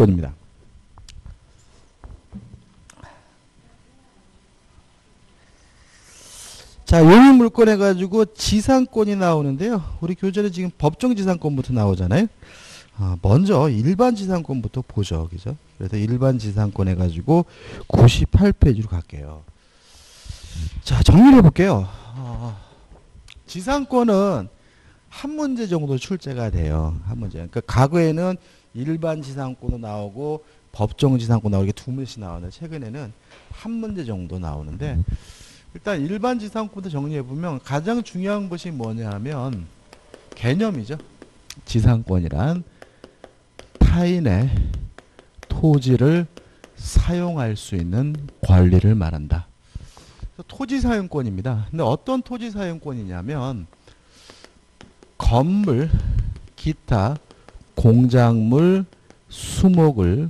용의물권입니다. 자, 용의물권 해가지고 지상권이 나오는데요. 우리 교재는 지금 법정지상권부터 나오잖아요. 먼저 일반지상권부터 보죠. 그죠? 그래서 일반지상권 해가지고 98페이지로 갈게요. 자, 정리를 해볼게요. 지상권은 한 문제 정도 출제가 돼요. 한 문제. 그러니까 과거에는 일반지상권도 나오고 법정지상권 나오고 이렇게 두 문제씩 나오는데 최근에는 한 문제 정도 나오는데 일단 일반지상권부터 정리해보면 가장 중요한 것이 뭐냐 하면 개념이죠. 지상권이란 타인의 토지를 사용할 수 있는 권리를 말한다. 토지 사용권입니다. 근데 어떤 토지 사용권이냐면 건물, 기타, 공작물, 수목을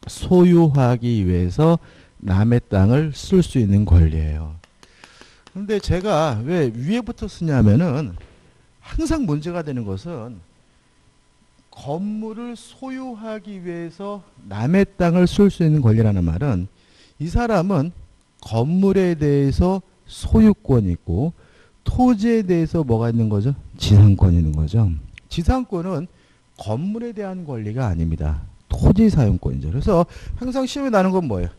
소유하기 위해서 남의 땅을 쓸 수 있는 권리예요. 근데 제가 왜 위에부터 쓰냐면은 항상 문제가 되는 것은 건물을 소유하기 위해서 남의 땅을 쓸 수 있는 권리라는 말은 이 사람은 건물에 대해서 소유권이 있고 토지에 대해서 뭐가 있는 거죠? 지상권이 있는 거죠. 지상권은 건물에 대한 권리가 아닙니다. 토지 사용권이죠. 그래서 항상 시험에 나는 건 뭐예요?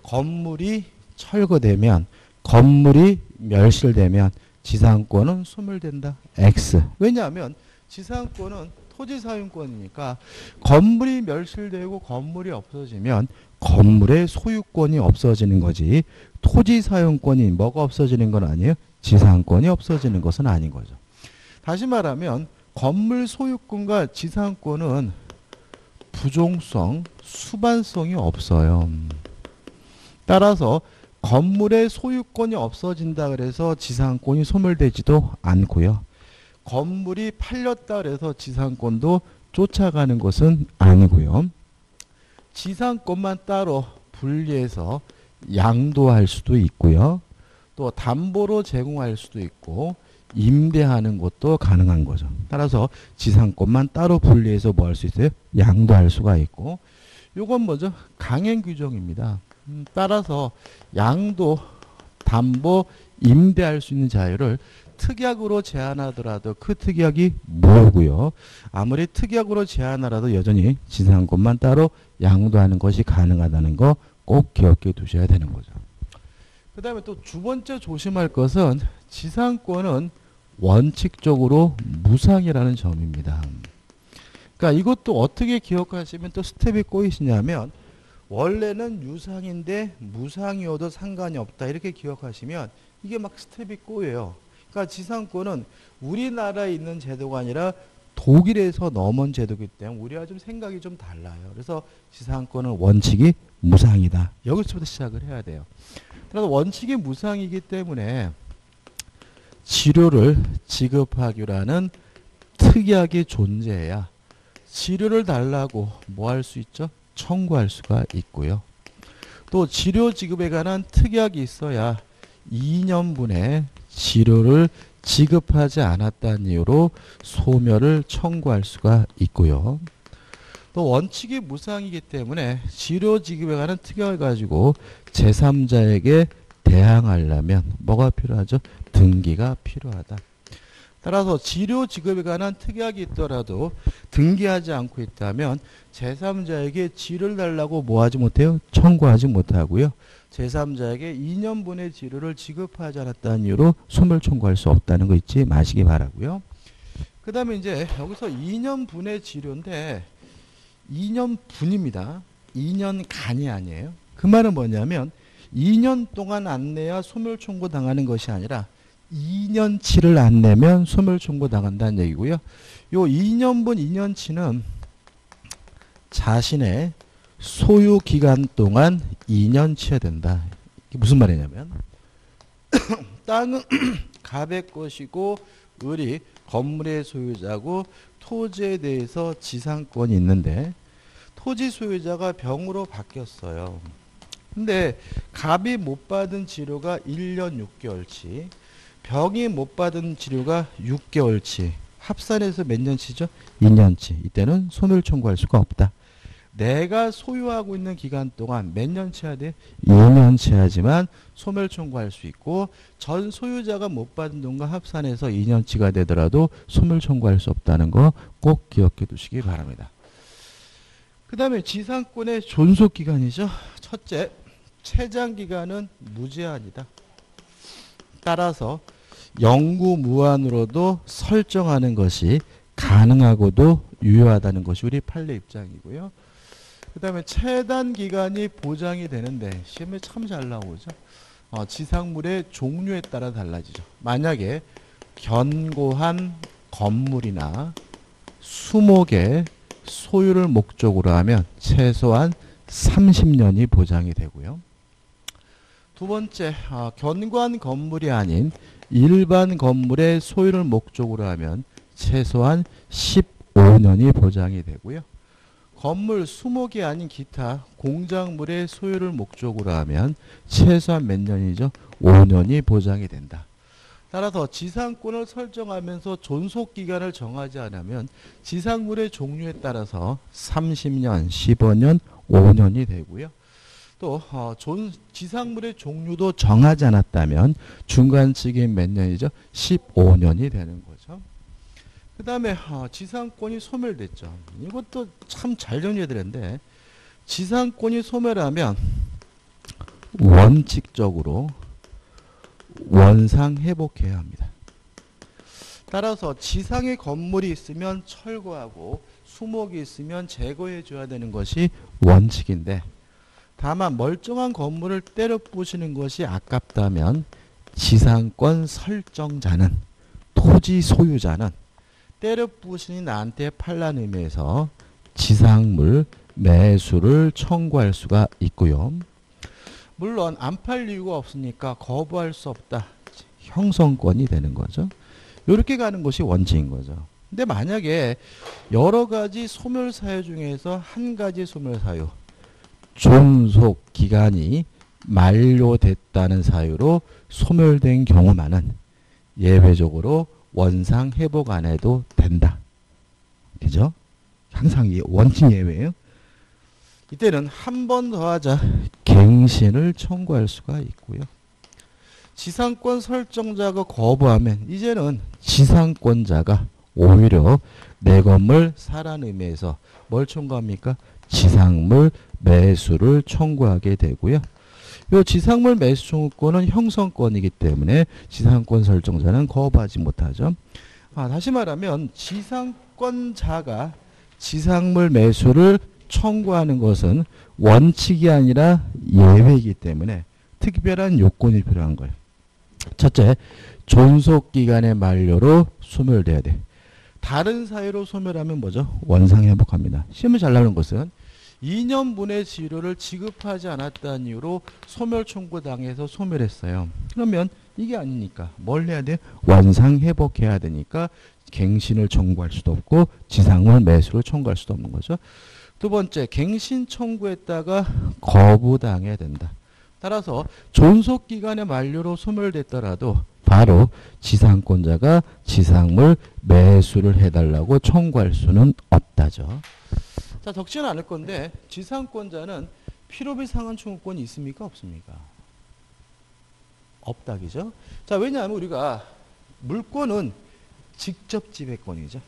건물이 철거되면, 건물이 멸실되면 지상권은 소멸된다. X. 왜냐하면 지상권은 토지 사용권이니까 건물이 멸실되고 건물이 없어지면 건물의 소유권이 없어지는 거지 토지 사용권이 뭐가 없어지는 건 아니에요. 지상권이 없어지는 것은 아닌 거죠. 다시 말하면 건물 소유권과 지상권은 부종성, 수반성이 없어요. 따라서 건물의 소유권이 없어진다 그래서 지상권이 소멸되지도 않고요. 건물이 팔렸다 그래서 지상권도 쫓아가는 것은 아니고요. 지상권만 따로 분리해서 양도할 수도 있고요. 또 담보로 제공할 수도 있고 임대하는 것도 가능한 거죠. 따라서 지상권만 따로 분리해서 뭐 할 수 있어요? 양도할 수가 있고 요건 뭐죠? 강행 규정입니다. 따라서 양도, 담보, 임대할 수 있는 자유를 특약으로 제한하더라도 그 특약이 뭐고요? 아무리 특약으로 제한하라도 여전히 지상권만 따로 양도하는 것이 가능하다는 거 꼭 기억해 두셔야 되는 거죠. 그 다음에 또 두 번째 조심할 것은 지상권은 원칙적으로 무상이라는 점입니다. 그러니까 이것도 어떻게 기억하시면 또 스텝이 꼬이시냐면 원래는 유상인데 무상이어도 상관이 없다 이렇게 기억하시면 이게 막 스텝이 꼬여요. 그러니까 지상권은 우리나라에 있는 제도가 아니라 독일에서 넘은 제도이기 때문에 우리와 좀 생각이 좀 달라요. 그래서 지상권은 원칙이 무상이다. 여기서부터 시작을 해야 돼요. 그래서 원칙이 무상이기 때문에 치료를 지급하기라는 특약이 존재해야 치료를 달라고 뭐 할 수 있죠? 청구할 수가 있고요. 또 치료 지급에 관한 특약이 있어야 2년분의 치료를 지급하지 않았다는 이유로 소멸을 청구할 수가 있고요. 또 원칙이 무상이기 때문에 치료 지급에 관한 특약을 가지고 제3자에게 대항하려면 뭐가 필요하죠? 등기가 필요하다. 따라서 치료 지급에 관한 특약이 있더라도 등기하지 않고 있다면 제3자에게 치료를 달라고 뭐 하지 못해요? 청구하지 못하고요. 제3자에게 2년분의 치료를 지급하지 않았다는 이유로 소멸 청구할 수 없다는 거 잊지 마시기 바라고요. 그 다음에 이제 여기서 2년분의 치료인데 2년분입니다. 2년간이 아니에요. 그 말은 뭐냐면 2년 동안 안 내야 소멸 청구 당하는 것이 아니라 2년치를 안 내면 소멸 청구 당한다는 얘기고요. 요 2년분 2년치는 자신의 소유 기간 동안 2년치여야 된다. 이게 무슨 말이냐면 땅은 갑의 것이고 을이 건물의 소유자고 토지에 대해서 지상권이 있는데 토지 소유자가 병으로 바뀌었어요. 근데 갑이 못 받은 치료가 1년 6개월치, 병이 못 받은 치료가 6개월치, 합산해서 몇 년치죠? 2년치. 이때는 소멸 청구할 수가 없다. 내가 소유하고 있는 기간 동안 몇 년 채야 돼? 2년 채야지만 소멸 청구할 수 있고 전 소유자가 못 받은 돈과 합산해서 2년치가 되더라도 소멸 청구할 수 없다는 거 꼭 기억해 두시기 바랍니다. 그 다음에 지상권의 존속 기간이죠. 첫째, 채장 기간은 무제한이다. 따라서 영구 무한으로도 설정하는 것이 가능하고도 유효하다는 것이 우리 판례 입장이고요. 그 다음에 채단 기간이 보장이 되는데 시험에 참 잘 나오죠. 지상물의 종류에 따라 달라지죠. 만약에 견고한 건물이나 수목의 소유를 목적으로 하면 최소한 30년이 보장이 되고요. 두 번째, 견고한 건물이 아닌 일반 건물의 소유를 목적으로 하면 최소한 15년이 보장이 되고요. 건물, 수목이 아닌 기타 공작물의 소유를 목적으로 하면 최소한 몇 년이죠? 5년이 보장이 된다. 따라서 지상권을 설정하면서 존속기간을 정하지 않으면 지상물의 종류에 따라서 30년, 15년, 5년이 되고요. 또 지상물의 종류도 정하지 않았다면 중간치기는 몇 년이죠? 15년이 되는 거죠. 그 다음에 지상권이 소멸됐죠. 이것도 참 잘 정리해야 되는데 지상권이 소멸하면 원칙적으로 원상 회복해야 합니다. 따라서 지상에 건물이 있으면 철거하고 수목이 있으면 제거해 줘야 되는 것이 원칙인데 다만 멀쩡한 건물을 때려 부시는 것이 아깝다면 지상권 설정자는 토지 소유자는 때려 부시니 나한테 팔라는 의미에서 지상물 매수를 청구할 수가 있고요. 물론 안 팔 이유가 없으니까 거부할 수 없다. 형성권이 되는 거죠. 이렇게 가는 것이 원칙인 거죠. 근데 만약에 여러 가지 소멸 사유 중에서 한 가지 소멸 사유, 존속 기간이 만료됐다는 사유로 소멸된 경우만은 예외적으로 원상 회복 안 해도 된다. 그죠? 항상 원칙 예외예요. 이때는 한 번 더 하자 갱신을 청구할 수가 있고요. 지상권 설정자가 거부하면 이제는 지상권자가 오히려 내 건물 사라는 의미에서 뭘 청구합니까? 지상물 매수를 청구하게 되고요. 이 지상물 매수 청구권은 형성권이기 때문에 지상권 설정자는 거부하지 못하죠. 다시 말하면 지상권자가 지상물 매수를 청구하는 것은 원칙이 아니라 예외이기 때문에 특별한 요건이 필요한 거예요. 첫째, 존속기간의 만료로 소멸돼야 돼. 다른 사유로 소멸하면 뭐죠? 원상회복합니다. 시험에 잘 나오는 것은 2년분의 지료를 지급하지 않았다는 이유로 소멸 청구당해서 소멸했어요. 그러면 이게 아니니까 뭘 해야 돼? 원상회복해야 되니까 갱신을 청구할 수도 없고 지상물 매수를 청구할 수도 없는 거죠. 두 번째, 갱신 청구했다가 거부당해야 된다. 따라서 존속기간의 만료로 소멸됐더라도 바로 지상권자가 지상물 매수를 해달라고 청구할 수는 없다죠. 자, 적지는 않을 건데 지상권자는 필요비 상환 청구권이 있습니까? 없습니까? 없다, 그죠? 자, 왜냐하면 우리가 물권은 직접 지배권이죠.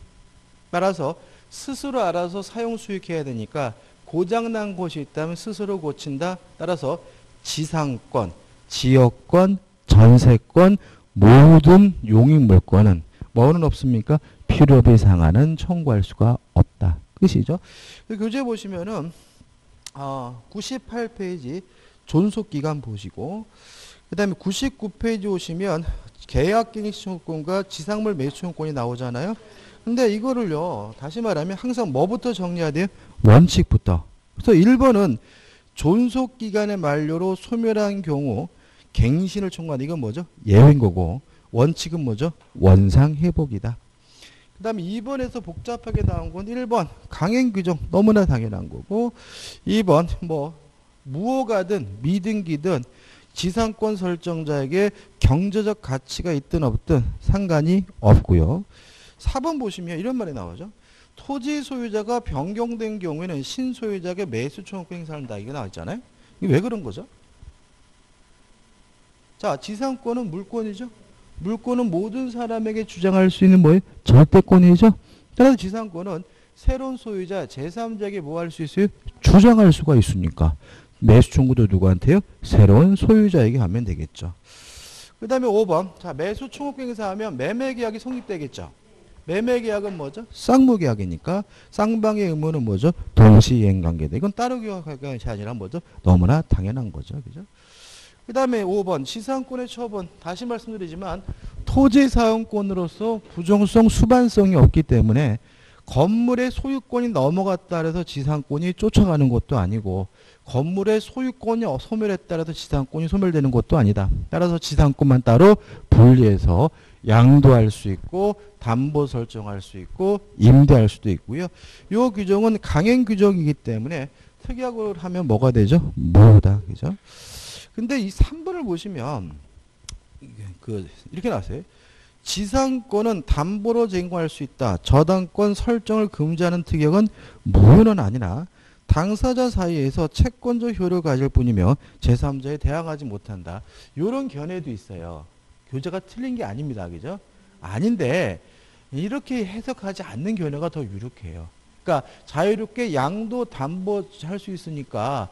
따라서 스스로 알아서 사용 수익해야 되니까 고장난 곳이 있다면 스스로 고친다. 따라서 지상권, 지역권, 전세권 모든 용익물권은 뭐는 없습니까? 필요비 상환은 청구할 수가 없다. 끝이죠. 교재 보시면은 98페이지 존속기간 보시고 그 다음에 99페이지 오시면 계약갱신 청구권과 지상물 매수 청구권이 나오잖아요. 근데 이거를요, 다시 말하면 항상 뭐부터 정리해야 돼요? 원칙부터. 그래서 1번은 존속기간의 만료로 소멸한 경우 갱신을 청구하는 이건 뭐죠? 예외인 거고 원칙은 뭐죠? 원상회복이다. 그 다음에 2번에서 복잡하게 나온 건 1번 강행규정 너무나 당연한 거고 2번 뭐 무효가든 미등기든 지상권 설정자에게 경제적 가치가 있든 없든 상관이 없고요. 4번 보시면 이런 말이 나오죠. 토지 소유자가 변경된 경우에는 신소유자에게 매수 청구권 행사를 한다. 이게 나와 있잖아요. 이게 왜 그런 거죠? 자, 지상권은 물권이죠. 물권은 모든 사람에게 주장할 수 있는 뭐예요? 절대권이죠. 따라서 지상권은 새로운 소유자, 제3자에게 뭐 할 수 있어요? 주장할 수가 있으니까. 매수 청구도 누구한테요? 새로운 소유자에게 하면 되겠죠. 그 다음에 5번. 자, 매수 청구권 행사하면 매매계약이 성립되겠죠. 매매계약은 뭐죠? 쌍무계약이니까 쌍방의 의무는 뭐죠? 동시이행관계다. 이건 따로 기억할 것이 아니라 뭐죠? 너무나 당연한 거죠. 그죠? 그 다음에 5번. 지상권의 처분. 다시 말씀드리지만 토지 사용권으로서 부정성, 수반성이 없기 때문에 건물의 소유권이 넘어갔다 해서 지상권이 쫓아가는 것도 아니고 건물의 소유권이 소멸했다 해서 지상권이 소멸되는 것도 아니다. 따라서 지상권만 따로 분리해서 양도할 수 있고 담보 설정할 수 있고 임대할 수도 있고요. 이 규정은 강행 규정이기 때문에 특약으로 하면 뭐가 되죠? 무효다. 그죠? 근데 이 3번을 보시면 이렇게 나왔어요. 지상권은 담보로 제공할 수 있다. 저당권 설정을 금지하는 특약은 무효는 아니라 당사자 사이에서 채권적 효력을 가질 뿐이며 제3자에 대항하지 못한다. 이런 견해도 있어요. 교재가 틀린 게 아닙니다. 그죠? 아닌데 이렇게 해석하지 않는 견해가 더 유력해요. 그러니까 자유롭게 양도 담보할 수 있으니까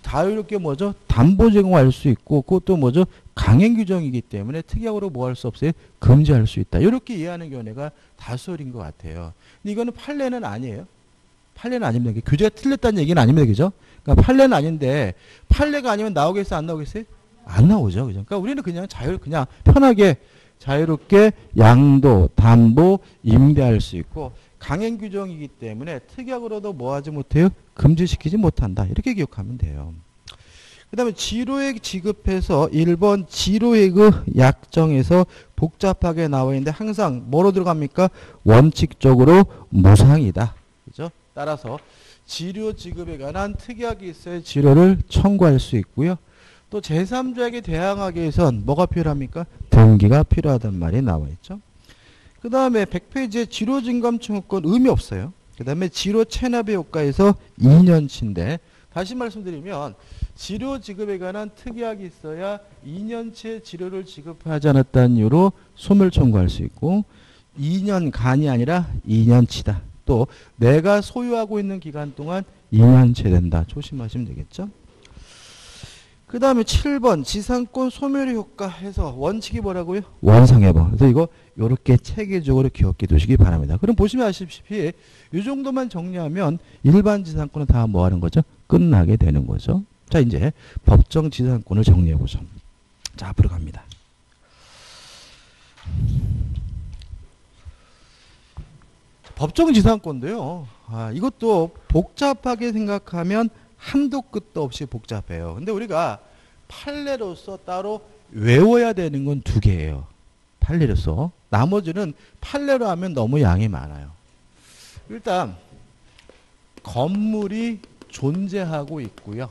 자유롭게 뭐죠? 담보 제공할 수 있고 그것도 뭐죠? 강행 규정이기 때문에 특약으로 뭐 할 수 없어요? 금지할 수 있다. 이렇게 이해하는 견해가 다수인 것 같아요. 근데 이거는 판례는 아니에요. 판례는 아닙니다. 교재가 틀렸다는 얘기는 아닙니다. 그죠? 그러니까 판례는 아닌데 판례가 아니면 나오겠어요? 안 나오겠어요? 안 나오죠. 그죠? 그러니까 우리는 그냥 그냥 편하게 자유롭게 양도, 담보, 임대할 수 있고 강행 규정이기 때문에 특약으로도 뭐 하지 못해요? 금지시키지 못한다. 이렇게 기억하면 돼요. 그 다음에 지로액 지급해서 1번 지로액의 약정에서 복잡하게 나와 있는데 항상 뭐로 들어갑니까? 원칙적으로 무상이다. 그죠? 따라서 지료 지급에 관한 특약이 있어야 지료를 청구할 수 있고요. 또 제3자에게 대항하기 위해선 뭐가 필요합니까? 등기가 필요하단 말이 나와 있죠. 그 다음에 100페이지에 지료 증감 청구권 의미 없어요. 그 다음에 지료 체납의 효과에서 2년치인데 다시 말씀드리면 지료 지급에 관한 특약이 있어야 2년치의 지료를 지급하지 않았다는 이유로 소멸 청구할 수 있고 2년간이 아니라 2년치다. 또 내가 소유하고 있는 기간 동안 2년치 된다. 조심하시면 되겠죠. 그 다음에 7번 지상권 소멸의 효과 해서 원칙이 뭐라고요? 원상회복. 그래서 이거 이렇게 체계적으로 기억해 두시기 바랍니다. 그럼 보시면 아시다시피 이 정도만 정리하면 일반 지상권은 다 뭐 하는 거죠? 끝나게 되는 거죠. 자, 이제 법정 지상권을 정리해 보죠. 자, 앞으로 갑니다. 법정 지상권도요. 이것도 복잡하게 생각하면 한도 끝도 없이 복잡해요. 근데 우리가 판례로서 따로 외워야 되는 건 2개예요. 판례로서. 나머지는 판례로 하면 너무 양이 많아요. 일단 건물이 존재하고 있고요.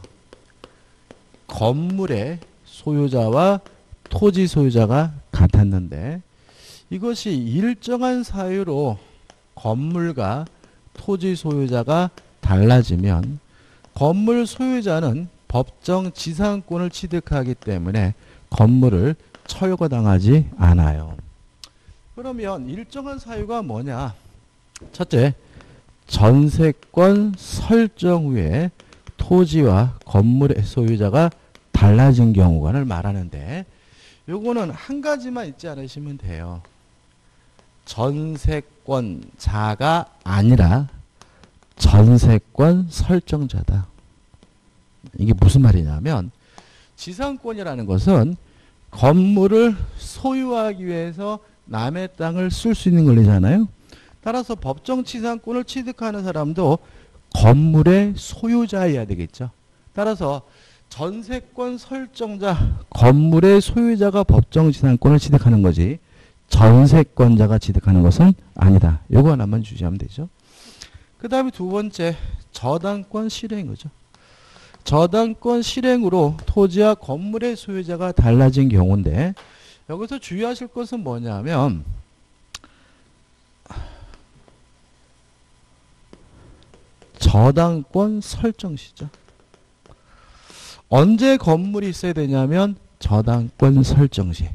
건물의 소유자와 토지 소유자가 같았는데 이것이 일정한 사유로 건물과 토지 소유자가 달라지면 건물 소유자는 법정 지상권을 취득하기 때문에 건물을 철거당하지 않아요. 그러면 일정한 사유가 뭐냐? 첫째, 전세권 설정 후에 토지와 건물의 소유자가 달라진 경우를 말하는데 요거는 한 가지만 잊지 않으시면 돼요. 전세권자가 아니라 전세권 설정자다. 이게 무슨 말이냐면 지상권이라는 것은 건물을 소유하기 위해서 남의 땅을 쓸 수 있는 권리잖아요. 따라서 법정 지상권을 취득하는 사람도 건물의 소유자여야 되겠죠. 따라서 전세권 설정자, 건물의 소유자가 법정 지상권을 취득하는 거지 전세권자가 취득하는 것은 아니다. 이거 하나만 주시하면 되죠. 그 다음에 2번째, 저당권 실행이죠. 저당권 실행으로 토지와 건물의 소유자가 달라진 경우인데 여기서 주의하실 것은 뭐냐면 저당권 설정 시죠. 언제 건물이 있어야 되냐면 저당권 설정 시.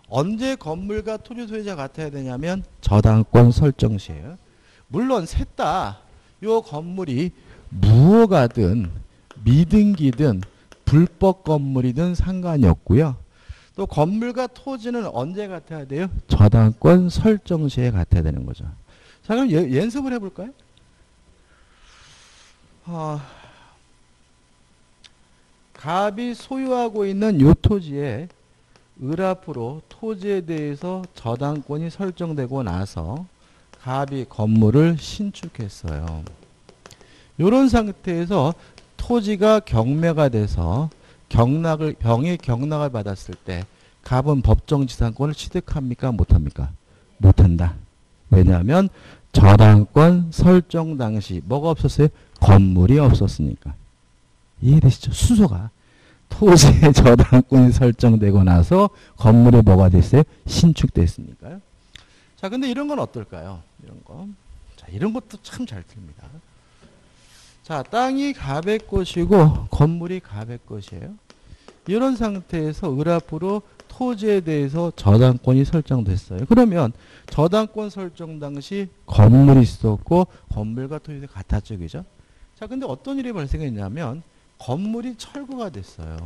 언제 건물과 토지 소유자 같아야 되냐면 저당권 설정 시에요. 물론 셋 다 요 건물이 무허가든 미등기든 불법 건물이든 상관이 없고요. 또 건물과 토지는 언제 같아야 돼요? 저당권 설정 시에 같아야 되는 거죠. 자, 그럼 연습을 해볼까요? 갑이 소유하고 있는 요 토지에 을 앞으로 토지에 대해서 저당권이 설정되고 나서 갑이 건물을 신축했어요. 이런 상태에서 토지가 경매가 돼서 병이 경락을 받았을 때 갑은 법정지상권을 취득합니까? 못합니까? 못한다. 왜냐하면 저당권 설정 당시 뭐가 없었어요? 건물이 없었으니까. 이해되시죠? 순서가 토지의 저당권이 설정되고 나서 건물이 뭐가 됐어요? 신축됐으니까요. 자, 근데 이런 건 어떨까요? 이런 거. 자, 이런 것도 참 잘 듭니다. 자, 땅이 갑의 것이고 건물이 갑의 것이에요. 이런 상태에서 을 앞으로 토지에 대해서 저당권이 설정됐어요. 그러면 저당권 설정 당시 건물이 있었고 건물과 토지가 같았죠. 그죠? 자, 근데 어떤 일이 발생했냐면 건물이 철거가 됐어요.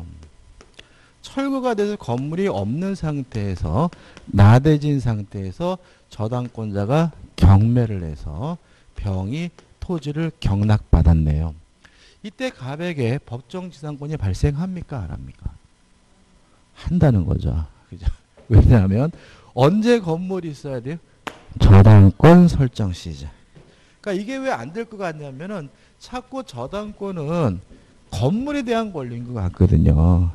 철거가 돼서 건물이 없는 상태에서 나대진 상태에서 저당권자가 경매를 해서 병이 토지를 경락받았네요. 이때 갑에게 법정지상권이 발생합니까? 안 합니까? 한다는 거죠. 그죠? 왜냐하면 언제 건물이 있어야 돼요? 저당권 설정 시죠. 그러니까 이게 왜 안 될 것 같냐면은 자꾸 저당권은 건물에 대한 권리인 것 같거든요.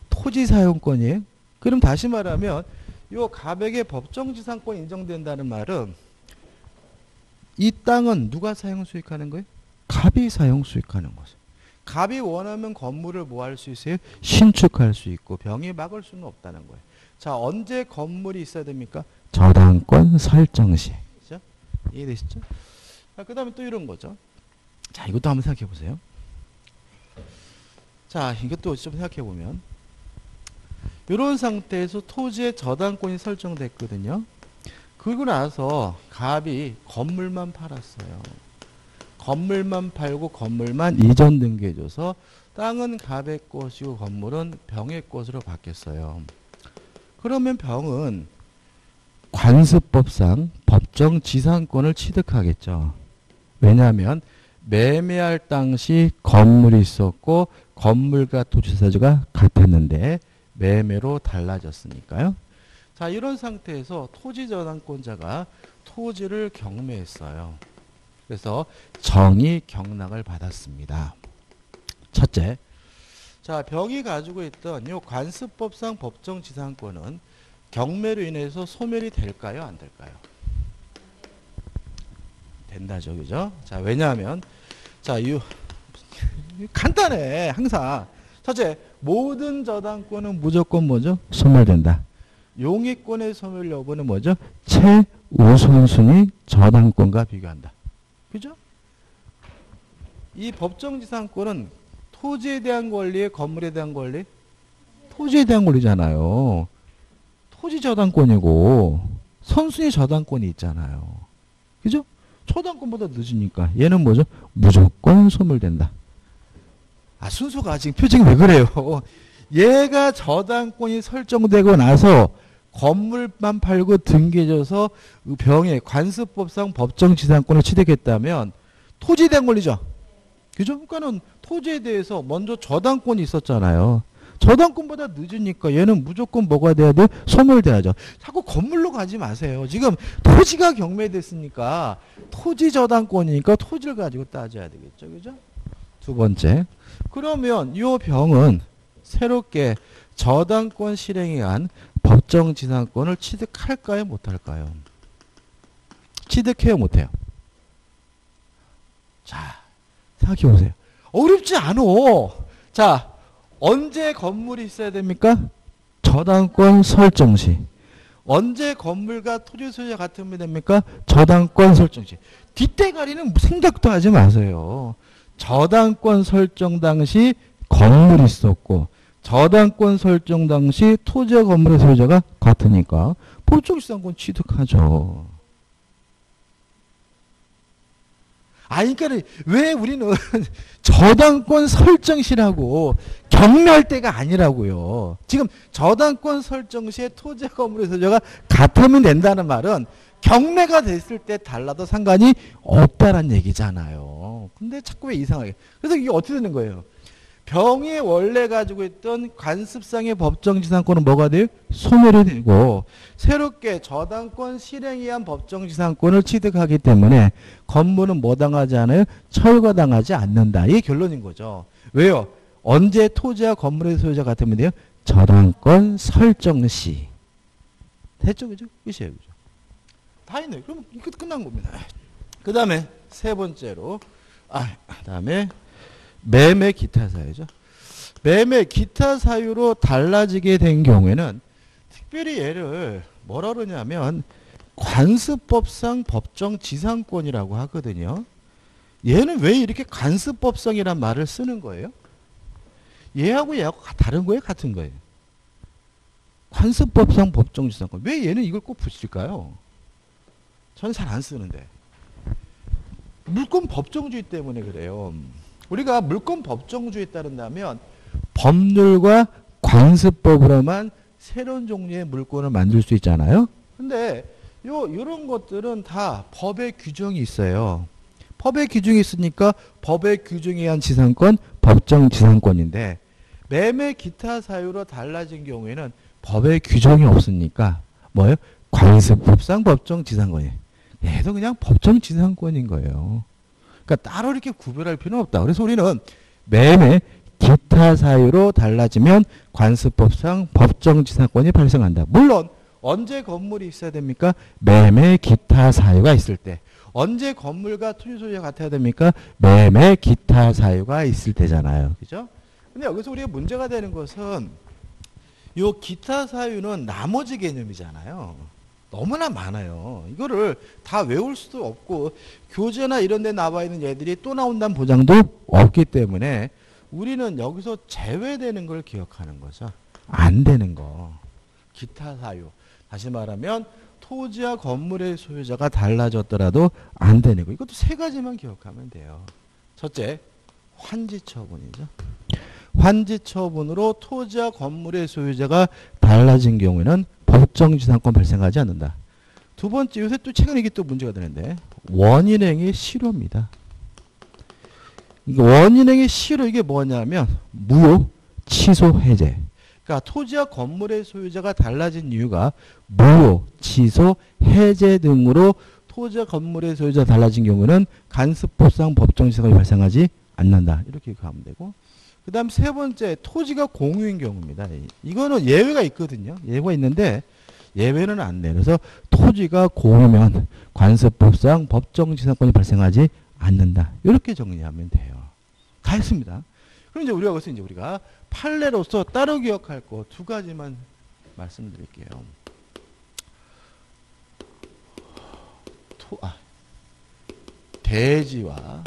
토지 사용권이에요. 그럼 다시 말하면 요 갑에게 법정지상권이 인정된다는 말은 이 땅은 누가 사용 수익하는 거예요? 갑이 사용 수익하는 거죠. 갑이 원하면 건물을 뭐 할 수 있어요? 신축할 수 있고 병이 막을 수는 없다는 거예요. 자, 언제 건물이 있어야 됩니까? 저당권 설정 시. 그죠? 이해되시죠? 자, 그 다음에 또 이런 거죠. 자, 이것도 한번 생각해 보세요. 자, 이것도 좀 생각해 보면 이런 상태에서 토지의 저당권이 설정됐거든요. 그리고 나서 갑이 건물만 팔았어요. 건물만 팔고 건물만 이전 등기해줘서 땅은 갑의 것이고 건물은 병의 것으로 바뀌었어요. 그러면 병은 관습법상 법정지상권을 취득하겠죠. 왜냐하면 매매할 당시 건물이 있었고 건물과 토지사주가 같았는데 매매로 달라졌으니까요. 자, 이런 상태에서 토지 저당권자가 토지를 경매했어요. 그래서 정의 경락을 받았습니다. 첫째, 자, 병이 가지고 있던 이 관습법상 법정지상권은 경매로 인해서 소멸이 될까요? 안 될까요? 된다죠. 그죠? 자, 왜냐하면 자, 간단해. 항상. 첫째, 모든 저당권은 무조건 뭐죠? 소멸된다. 용의권의 소멸 여부는 뭐죠? 최우선순위 저당권과 비교한다. 그죠? 이 법정지상권은 토지에 대한 권리에 건물에 대한 권리? 토지에 대한 권리잖아요. 토지 저당권이고 선순위 저당권이 있잖아요. 그죠? 초당권보다 늦으니까 얘는 뭐죠? 무조건 소멸된다. 아, 순서가 지금 표정이 왜 그래요? 얘가 저당권이 설정되고 나서 건물만 팔고 등기해줘서 병의 관습법상 법정지상권을 취득했다면 토지에 대한 권리죠. 그죠? 그러니까는 토지에 대해서 먼저 저당권이 있었잖아요. 저당권보다 늦으니까 얘는 무조건 뭐가 돼야 돼? 소멸돼야죠. 자꾸 건물로 가지 마세요. 지금 토지가 경매됐으니까 토지 저당권이니까 토지를 가지고 따져야 되겠죠. 그죠? 두 번째. 그러면 이 병은 새롭게 저당권 실행에 의한 법정지상권을 취득할까요? 못할까요? 취득해요? 못해요? 자, 생각해 보세요. 어렵지 않아. 자, 언제 건물이 있어야 됩니까? 저당권 설정 시. 언제 건물과 토지 소유자 같으면 됩니까? 저당권 설정 시. 뒷대가리는 생각도 하지 마세요. 저당권 설정 당시 건물이 있었고 저당권 설정 당시 토지와 건물의 소유자가 같으니까 법정지상권 취득하죠. 그러니까 왜 우리는 저당권 설정시라고 경매할 때가 아니라고요. 지금 저당권 설정 시에 토지와 건물의 소유자가 같으면 된다는 말은 경매가 됐을 때 달라도 상관이 없다는 얘기잖아요. 근데 자꾸 왜 이상하게. 그래서 이게 어떻게 되는 거예요? 병이 원래 가지고 있던 관습상의 법정지상권은 뭐가 돼요? 소멸이 되고 새롭게 저당권 실행에 의한 법정지상권을 취득하기 때문에 건물은 뭐 당하지 않아요? 철거당하지 않는다. 이게 결론인 거죠. 왜요? 언제 토지와 건물의 소유자 같으면 돼요? 저당권 설정 시. 됐죠? 그죠? 끝이에요. 그죠? 다 있네요. 그럼 이거 끝난 겁니다. 그 다음에 세 번째로 그다음에 매매 기타 사유죠. 매매 기타 사유로 달라지게 된 경우에는 특별히 얘를 뭐라 그러냐면 관습법상 법정지상권이라고 하거든요. 얘는 왜 이렇게 관습법상이란 말을 쓰는 거예요? 얘하고 다른 거예요? 같은 거예요? 관습법상 법정지상권. 왜 얘는 이걸 꼭 붙일까요? 저는 잘 안 쓰는데. 물권 법정주의 때문에 그래요. 우리가 물권 법정주의에 따른다면 법률과 관습법으로만 새로운 종류의 물권을 만들 수 있잖아요. 근데 이런 것들은 다 법의 규정이 있어요. 법의 규정이 있으니까 법의 규정에 의한 지상권, 법정지상권인데 매매 기타 사유로 달라진 경우에는 법의 규정이 없으니까 뭐예요? 관습법상 법정지상권이에요. 얘도 그냥 법정지상권인 거예요. 그러니까 따로 이렇게 구별할 필요는 없다. 그래서 우리는 매매 기타 사유로 달라지면 관습법상 법정지상권이 발생한다. 물론 언제 건물이 있어야 됩니까? 매매 기타 사유가 있을 때. 언제 건물과 토지 소유가 같아야 됩니까? 매매 기타 사유가 있을 때잖아요. 그죠? 근데 여기서 우리가 문제가 되는 것은 요 기타 사유는 나머지 개념이잖아요. 너무나 많아요. 이거를 다 외울 수도 없고 교재나 이런 데 나와 있는 얘들이 또 나온다는 보장도 없기 때문에 우리는 여기서 제외되는 걸 기억하는 거죠. 안 되는 거. 기타 사유. 다시 말하면 토지와 건물의 소유자가 달라졌더라도 안 되는 거. 이것도 세 가지만 기억하면 돼요. 첫째, 환지처분이죠. 환지처분으로 토지와 건물의 소유자가 달라진 경우에는 법정지상권 발생하지 않는다. 두 번째, 요새 또 최근에 이게 또 문제가 되는데 원인행위 실효입니다. 원인행위 실효 이게 뭐냐면 무효, 취소, 해제. 그러니까 토지와 건물의 소유자가 달라진 이유가 무효, 취소, 해제 등으로 토지와 건물의 소유자가 달라진 경우는 간습법상 법정지상권이 발생하지 않는다. 이렇게 가면 되고 그 다음 세 번째, 토지가 공유인 경우입니다. 이거는 예외가 있거든요. 예외가 있는데 예외는 안 돼요. 그래서 토지가 공유면 관습법상 법정지상권이 발생하지 않는다. 이렇게 정리하면 돼요. 다 했습니다. 그럼 이제 우리가 그래서 우리가 판례로서 따로 기억할 거 두 가지만 말씀드릴게요. 대지와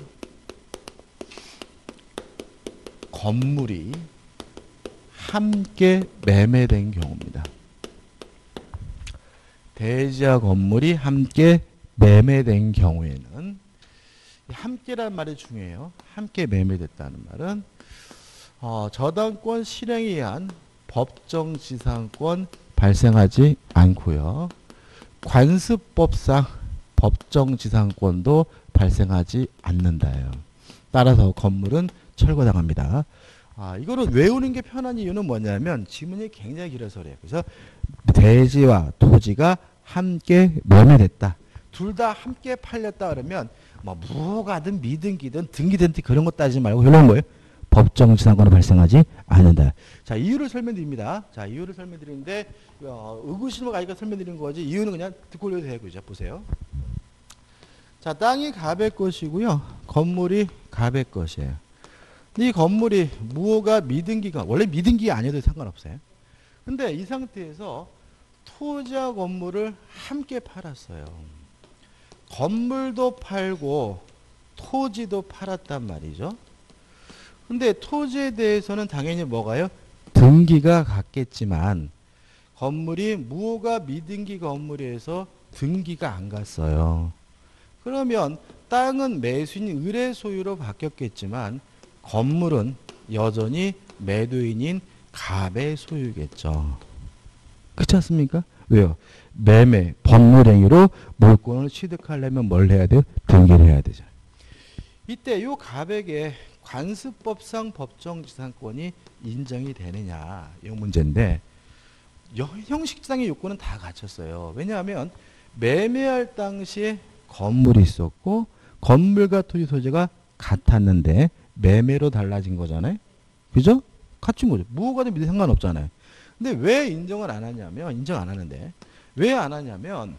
건물이 함께 매매된 경우입니다. 대지와 건물이 함께 매매된 경우에는 함께라는 말이 중요해요. 함께 매매됐다는 말은 저당권 실행에 의한 법정지상권 발생하지 않고요. 관습법상 법정지상권도 발생하지 않는다예요. 따라서 건물은 철거당합니다. 이거는 외우는 게 편한 이유는 뭐냐면 지문이 굉장히 길어서 그래요. 그래서 대지와 토지가 함께 매매됐다. 둘 다 함께 팔렸다 그러면 뭐 무가든 미등기든 등기든 그런 거 따지지 말고 결론은 뭐예요? 법정지상권은 발생하지 않는다. 자, 이유를 설명드립니다. 자, 이유를 설명드리는데 의구심을 가지고 설명드리는 거지 이유는 그냥 듣고 올려도 되고 이제 보세요. 자, 땅이 갑의 것이고요. 건물이 갑의 것이에요. 이 건물이 무효가 미등기가 원래 미등기가 아니어도 상관없어요. 근데 이 상태에서 토지와 건물을 함께 팔았어요. 건물도 팔고 토지도 팔았단 말이죠. 근데 토지에 대해서는 당연히 뭐가요? 등기가 같겠지만 건물이 무허가 미등기 건물에서 등기가 안 갔어요. 그러면 땅은 매수인 을의 소유로 바뀌었겠지만 건물은 여전히 매도인인 갑의 소유겠죠. 그렇지 않습니까? 왜요? 매매, 법률행위로 물권을 취득하려면 뭘 해야 돼요? 등기를 해야 되죠. 이때 요 갑에게 관습법상 법정지상권이 인정이 되느냐 이 문제인데 형식상의 요건은 다 갖췄어요. 왜냐하면 매매할 당시에 건물이 있었고 건물과 토지 소재가 같았는데 매매로 달라진 거잖아요. 그죠? 같은 거죠. 무허가든 미등 상관없잖아요. 근데 왜 인정을 안 하냐면 인정 안 하는데 왜 안 하냐면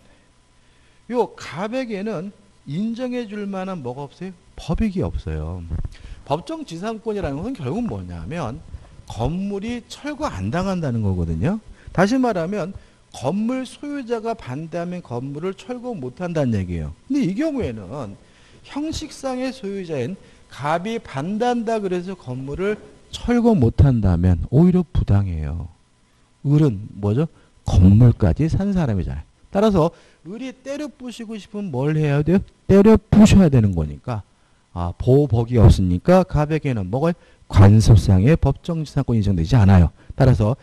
요 갑에게는 인정해 줄 만한 뭐가 없어요? 법익이 없어요. 법정지상권이라는 것은 결국 뭐냐면 건물이 철거 안 당한다는 거거든요. 다시 말하면 건물 소유자가 반대하면 건물을 철거 못 한다는 얘기예요. 근데 이 경우에는 형식상의 소유자인 갑이 반대한다 그래서 건물을 철거 못 한다면 오히려 부당해요. 을은 뭐죠? 건물까지 산 사람이잖아요. 따라서 을이 때려 부시고 싶으면 뭘 해야 돼요? 때려 부셔야 되는 거니까 보복이 없으니까 갑에게는 뭐가 관습상의 법정지상권이 인정되지 않아요. 따라서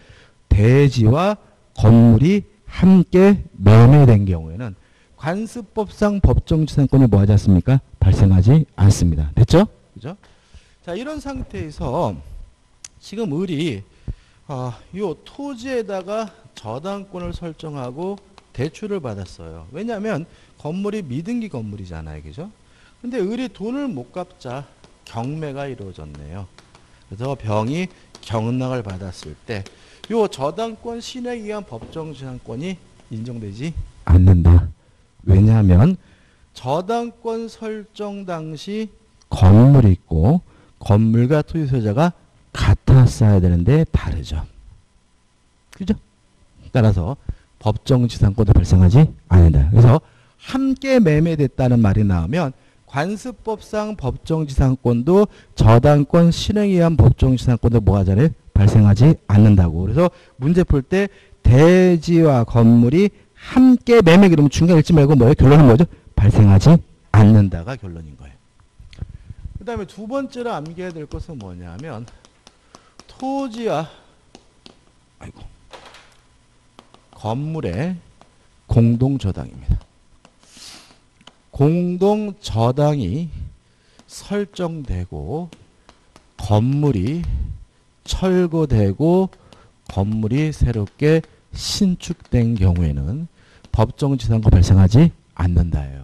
대지와 건물이 함께 매매된 경우에는 관습법상 법정지상권이 뭐하지 않습니까? 발생하지 않습니다. 됐죠? 그죠? 자, 이런 상태에서 지금 을이 요 토지에다가 저당권을 설정하고 대출을 받았어요. 왜냐하면 건물이 미등기 건물이잖아요. 그죠? 근데 을이 돈을 못 갚자 경매가 이루어졌네요. 그래서 병이 경락을 받았을 때 요 저당권 신행에 의한 법정지상권이 인정되지 않는다. 왜냐하면 저당권 설정 당시 건물이 있고 건물과 토지 소유자가 같았어야 되는데 다르죠. 그죠? 따라서 법정지상권도 발생하지 않는다. 그래서 함께 매매됐다는 말이 나오면 관습법상 법정지상권도 저당권 실행에 의한 법정지상권도 뭐하잖아요? 발생하지 않는다고. 그래서 문제 풀 때 대지와 건물이 함께 매매 그러면 중간에 읽지 말고 뭐예요? 결론은 뭐죠? 발생하지 않는다가 결론인 거예요. 그 다음에 두 번째로 암기해야 될 것은 뭐냐면 토지와 건물의 공동저당입니다. 공동저당이 설정되고 건물이 철거되고 건물이 새롭게 신축된 경우에는 법정지상권 발생하지 않는다예요.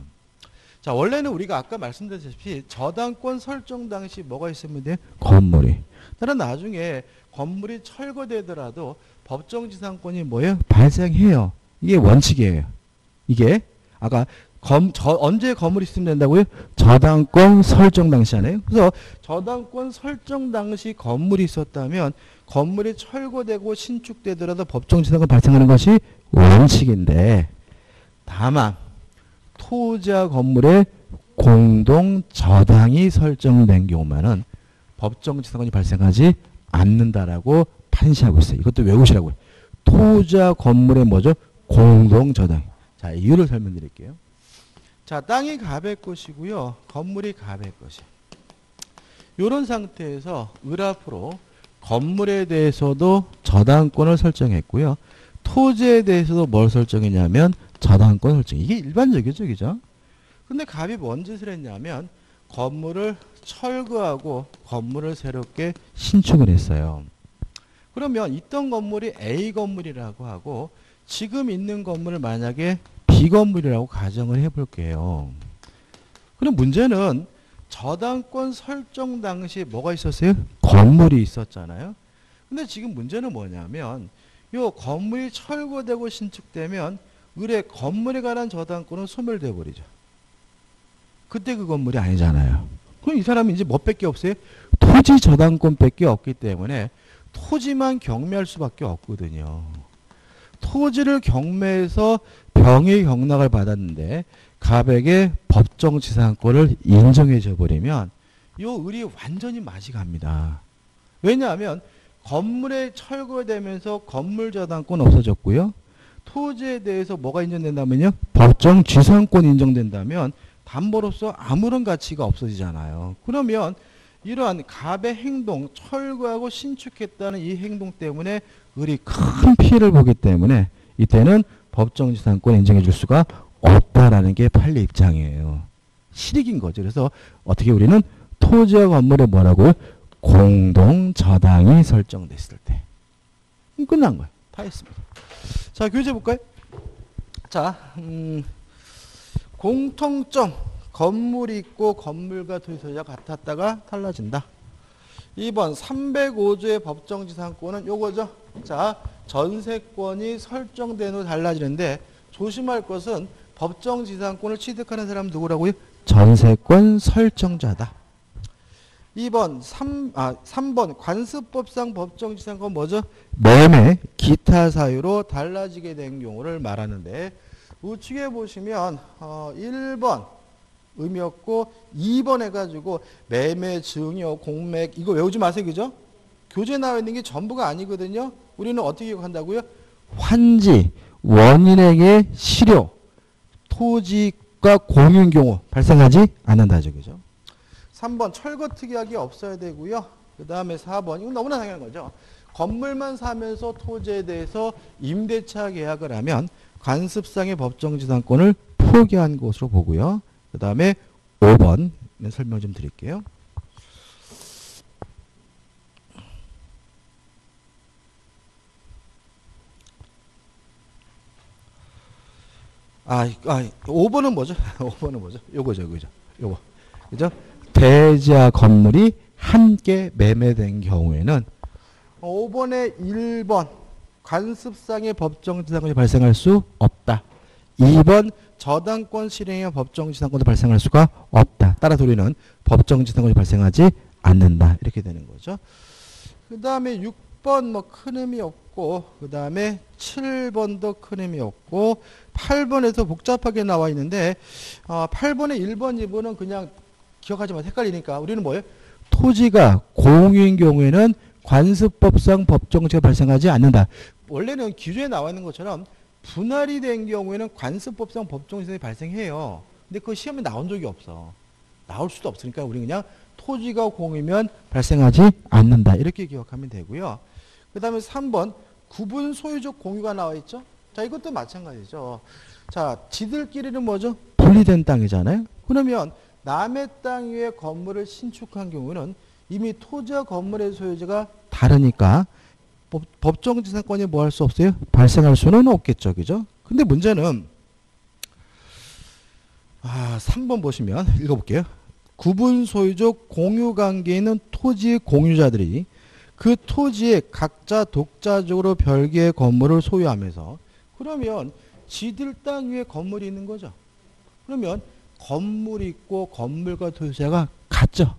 자, 원래는 우리가 아까 말씀드렸다시피 저당권 설정 당시 뭐가 있으면 돼요? 건물이. 따라 나중에 건물이 철거되더라도 법정지상권이 뭐예요? 발생해요. 이게 원칙이에요. 이게 아까 언제 건물이 있으면 된다고요? 저당권 설정 당시 하네요. 그래서 저당권 설정 당시 건물이 있었다면 건물이 철거되고 신축되더라도 법정지상권 발생하는 것이 원칙인데 다만 토지와 건물의 공동 저당이 설정된 경우만은 법정지상권이 발생하지 않는다라고 판시하고 있어요. 이것도 외우시라고요. 토지와 건물의 뭐죠? 공동 저당. 자, 이유를 설명드릴게요. 자, 땅이 갑의 것이고요. 건물이 갑의 것이에요. 이런 상태에서 을 앞으로 건물에 대해서도 저당권을 설정했고요. 토지에 대해서도 뭘 설정했냐면 저당권 설정. 이게 일반적이죠. 그죠? 근데 갑이 뭔 짓을 했냐면 건물을 철거하고 건물을 새롭게 신축을 했어요. 그러면 있던 건물이 A 건물이라고 하고 지금 있는 건물을 만약에 B 건물이라고 가정을 해볼게요. 그럼 문제는 저당권 설정 당시 뭐가 있었어요? 건물이 있었잖아요. 근데 지금 문제는 뭐냐면 이 건물이 철거되고 신축되면 을의 건물에 관한 저당권은 소멸되어 버리죠. 그때 그 건물이 아니잖아요. 그럼 이 사람이 이제 뭐 밖에 없어요? 토지 저당권 밖에 없기 때문에 토지만 경매할 수밖에 없거든요. 토지를 경매해서 병의 경락을 받았는데 갑에게 법정지상권을 인정해줘 버리면 요 을이 완전히 맛이 갑니다. 왜냐하면 건물에 철거되면서 건물 저당권 없어졌고요. 토지에 대해서 뭐가 인정된다면요? 법정지상권 인정된다면 담보로서 아무런 가치가 없어지잖아요. 그러면 이러한 갑의 행동, 철거하고 신축했다는 이 행동 때문에 을이 큰 피해를 보기 때문에 이때는 법정지상권 인정해 줄 수가 없다라는 게 판례 입장이에요. 실익인 거죠. 그래서 어떻게 우리는 토지와 건물에 뭐라고요? 공동저당이 설정됐을 때. 끝난 거예요. 다 했습니다. 자, 교재 볼까요? 자, 공통점. 건물이 있고 건물과 토지 소유가 같았다가 달라진다. 2번 305조의 법정지상권은 요거죠. 자, 전세권이 설정된 후 달라지는데 관심할 것은 법정지상권을 취득하는 사람 누구라고요? 전세권 설정자다. 2번 3번 관습법상 법정지상권 뭐죠? 매매 기타 사유로 달라지게 된 경우를 말하는데 우측에 보시면 1번 의미 없고 2번 해가지고 매매, 증여, 공매 이거 외우지 마세요. 그죠? 교재에 나와 있는 게 전부가 아니거든요. 우리는 어떻게 한다고요? 환지, 원인에게 실효, 토지가 공유인 경우 발생하지 않는다죠. 그죠? 3번 철거 특약이 없어야 되고요. 그 다음에 4번 이건 너무나 당연한 거죠. 건물만 사면서 토지에 대해서 임대차 계약을 하면 관습상의 법정지상권을 포기한 것으로 보고요. 그 다음에 5번 설명 좀 드릴게요. 아, 5번은 뭐죠? 5번은 뭐죠? 요거죠. 요거. 그죠? 대지와 건물이 함께 매매된 경우에는 5번에 1번 관습상의 법정지상권이 발생할 수 없다. 2번 저당권 실행의 법정지상권도 발생할 수가 없다. 따라서 우리는 법정지상권이 발생하지 않는다. 이렇게 되는 거죠. 그 다음에 6번 뭐 큰 의미 없고 그 다음에 7번도 큰 의미 없고 8번에서 복잡하게 나와 있는데 8번에 1번, 2번은 그냥 기억하지 마. 헷갈리니까 우리는 뭐예요? 토지가 공유인 경우에는 관습법상 법정지가 발생하지 않는다. 원래는 기준에 나와 있는 것처럼 분할이 된 경우에는 관습법상 법정지상이 발생해요. 근데 그 시험에 나온 적이 없어. 나올 수도 없으니까 우리 그냥 토지가 공유면 발생하지 않는다. 이렇게 기억하면 되고요. 그 다음에 3번 구분 소유적 공유가 나와 있죠. 자, 이것도 마찬가지죠. 자, 지들끼리는 뭐죠? 분리된 땅이잖아요. 그러면 남의 땅 위에 건물을 신축한 경우는 이미 토지와 건물의 소유자가 다르니까 법정지상권이 뭐 할 수 없어요? 발생할 수는 없겠죠. 그죠? 근데 문제는 3번 보시면 읽어볼게요. 구분 소유적 공유 관계에 있는 토지의 공유자들이 그 토지에 각자 독자적으로 별개의 건물을 소유하면서 그러면 지들 땅 위에 건물이 있는 거죠. 그러면 건물이 있고 건물과 토지자가 같죠.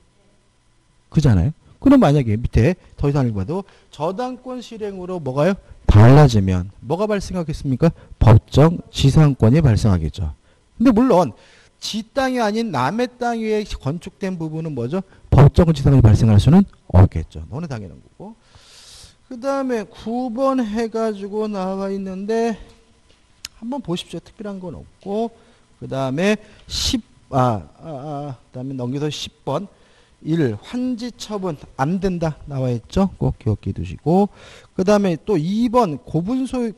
그잖아요. 그럼 만약에 밑에 더 이상 읽어봐도 저당권 실행으로 뭐가요? 달라지면 뭐가 발생하겠습니까? 법정 지상권이 발생하겠죠. 근데 물론 지 땅이 아닌 남의 땅 위에 건축된 부분은 뭐죠? 법정 지상권이 발생할 수는 없겠죠. 너는 당연한 거고. 그 다음에 9번 해가지고 나와 있는데 한번 보십시오. 특별한 건 없고. 그 다음에 그 다음에 넘겨서 10번 1. 환지 처분 안 된다 나와 있죠. 꼭 기억해 두시고. 그 다음에 또 2번 고분 소유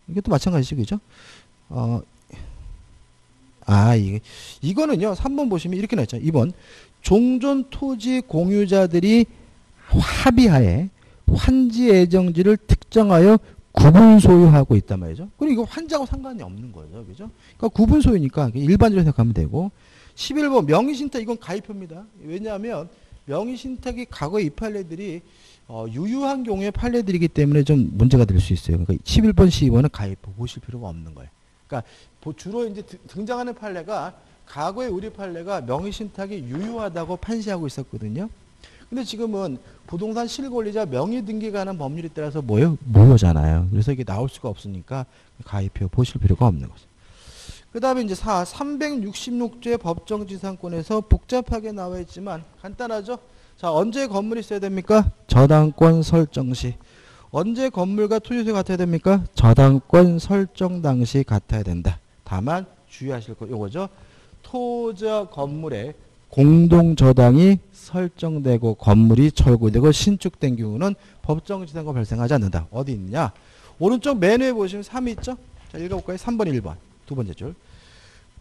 이것도 마찬가지죠. 그죠? 이거는요. 3번 보시면 이렇게 나있죠. 2번 종전 토지 공유자들이 합의하에 환지 예정지를 특정하여 구분 소유하고 있단 말이죠. 그럼 이거 환지하고 상관이 없는 거죠. 그죠? 그러니까 구분 소유니까 일반적으로 생각하면 되고. 11번 명의신탁 이건 가입합니다. 왜냐하면 명의신탁이 과거에 이 판례들이 유효한 경우에 판례들이기 때문에 좀 문제가 될 수 있어요. 그러니까 11번, 12번은 가입 보실 필요가 없는 거예요. 그러니까 주로 이제 등장하는 판례가 과거의 우리 판례가 명의신탁이 유효하다고 판시하고 있었거든요. 근데 지금은 부동산 실권리자 명의 등기가 하는 법률에 따라서 뭐예요? 무효잖아요. 그래서 이게 나올 수가 없으니까 가입표 보실 필요가 없는 거죠. 그 다음에 이제 366조의 법정지상권에서 복잡하게 나와 있지만 간단하죠? 자, 언제 건물이 있어야 됩니까? 저당권 설정 시. 언제 건물과 토지세 같아야 됩니까? 저당권 설정 당시 같아야 된다. 다만 주의하실 거 요거죠. 토지와 건물에 공동저당이 설정되고 건물이 철거되고 신축된 경우는 법정지상권 발생하지 않는다. 어디 있냐? 오른쪽 맨 위에 보시면 3이 있죠? 자, 읽어볼까요? 3번, 1번. 두 번째 줄.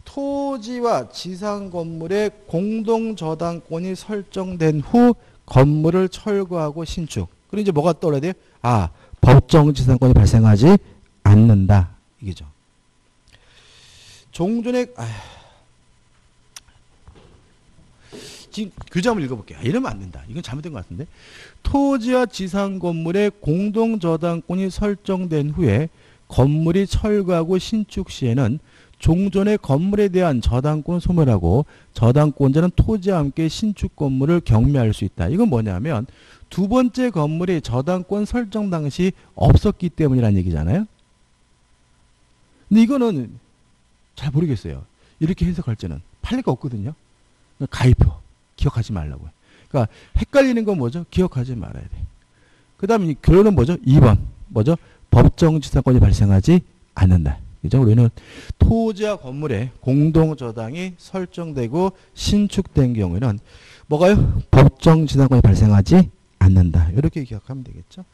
토지와 지상 건물의 공동저당권이 설정된 후 건물을 철거하고 신축. 그럼 이제 뭐가 떠올라야 돼요? 아, 법정지상권이 발생하지 않는다. 이게죠. 종전에 지금 규정 한번 읽어볼게요. 이러면 안 된다. 이건 잘못된 것 같은데. 토지와 지상 건물의 공동저당권이 설정된 후에 건물이 철거하고 신축 시에는 종전의 건물에 대한 저당권을 소멸하고 저당권자는 토지와 함께 신축 건물을 경매할 수 있다. 이건 뭐냐면 두 번째 건물이 저당권 설정 당시 없었기 때문이라는 얘기잖아요. 근데 이거는 잘 모르겠어요. 이렇게 해석할 때는 팔 리가 없거든요. 가입표 기억하지 말라고요. 그러니까 헷갈리는 건 뭐죠? 기억하지 말아야 돼. 그 다음에 결론은 뭐죠? 2번 뭐죠? 법정지상권이 발생하지 않는다. 그죠? 우리는 토지와 건물에 공동저당이 설정되고 신축된 경우에는 뭐가요? 법정지상권이 발생하지 않는다. 이렇게 기억하면 되겠죠.